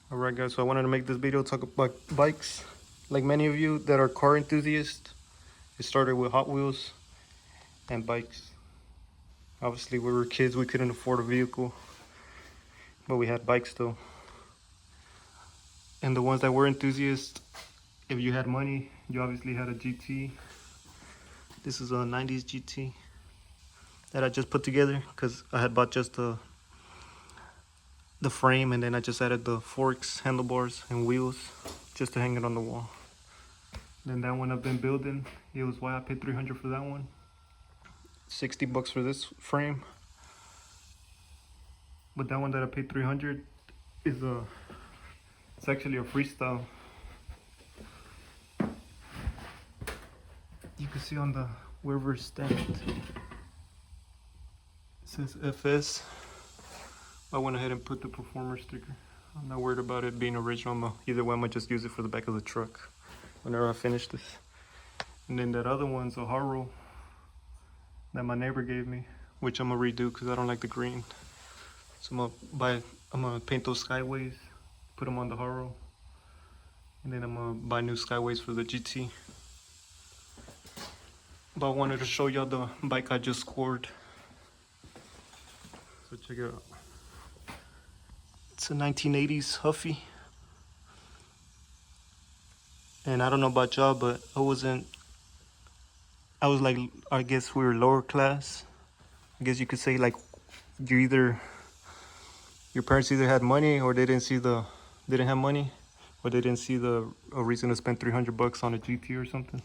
Alright guys, so I wanted to make this video talk about bikes. Like many of you that are car enthusiasts, it started with Hot Wheels and bikes. Obviously we were kids, we couldn't afford a vehicle, but we had bikes though. And the ones that were enthusiasts, if you had money, you obviously had a GT. This is a 90s GT that I just put together because I had bought just the frame, and then I just added the forks, handlebars, and wheels just to hang it on the wall. Then that one I've been building. It was why I paid $300 for that one. $60 for this frame. But that one that I paid $300 is it's actually a freestyle. You can see on the wherever it's stamped, it says FS. I went ahead and put the performer sticker. I'm not worried about it being original. Either way, I'm gonna just use it for the back of the truck whenever I finish this. And then that other one's a Haro that my neighbor gave me, which I'm gonna redo because I don't like the green. So I'm gonna paint those skyways, put them on the Haro, and then I'm gonna buy new skyways for the GT. But I wanted to show y'all the bike I just scored. So check it out. It's a 1980s Huffy. And I don't know about y'all, but I was like, I guess we were lower class. I guess you could say like your parents either had money or they didn't have money, or they didn't see a reason to spend $300 on a GT or something.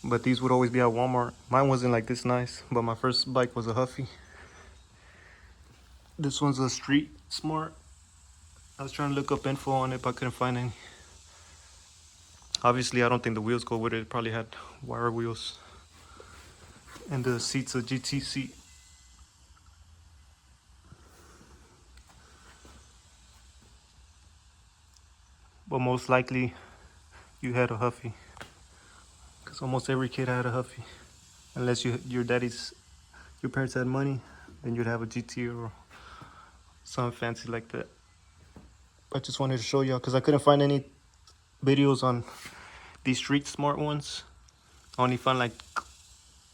But these would always be at Walmart. Mine wasn't like this nice, but my first bike was a Huffy. This one's a Street Smart. I was trying to look up info on it, but I couldn't find any. Obviously, I don't think the wheels go with it. It probably had wire wheels. And the seat's a GT seat. But most likely, you had a Huffy. Because almost every kid had a Huffy. Unless your parents had money, then you'd have a GT or something fancy like that. I just wanted to show y'all because I couldn't find any videos on these Street Smart ones. I only found like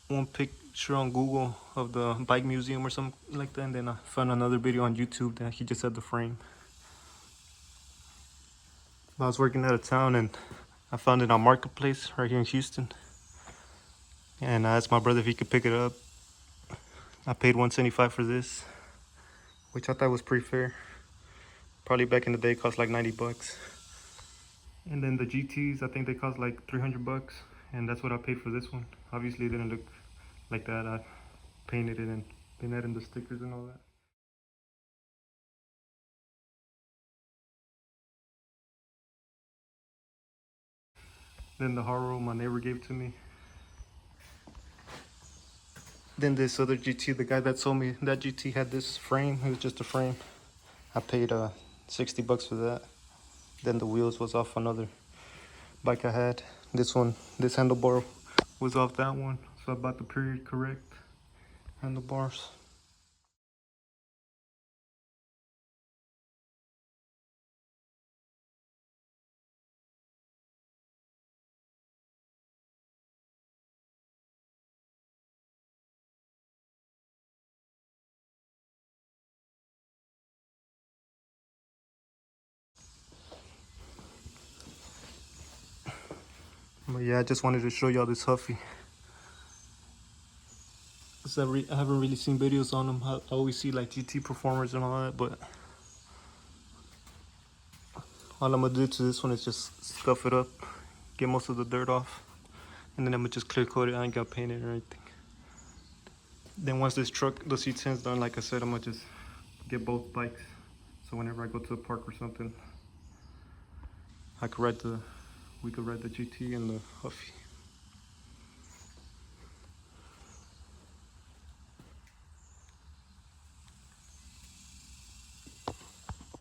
one picture on Google of the bike museum or something like that, and then I found another video on YouTube that he just had the frame. I was working out of town and I found it on Marketplace right here in Houston, and I asked my brother if he could pick it up. I paid $175 for this, which I thought was pretty fair. Probably back in the day cost like $90. And then the GTs, I think they cost like $300, and that's what I paid for this one. Obviously it didn't look like that. I painted it and been adding the stickers and all that. Then the Haro my neighbor gave to me. Then this other GT, the guy that sold me that GT had this frame. It was just a frame. I paid $60 for that. Then the wheels was off another bike I had. This handlebar was off that one. So I bought the period correct handlebars. But yeah, I just wanted to show y'all this Huffy. I haven't really seen videos on them. I always see like GT performers and all that, but all I'm gonna do to this one is just scuff it up, get most of the dirt off, and then I'm gonna just clear coat it. I ain't gonna paint it or anything. Then once this truck, the C10's done, like I said, I'm gonna just get both bikes. So whenever I go to the park or something, we could ride the GT and the Huffy.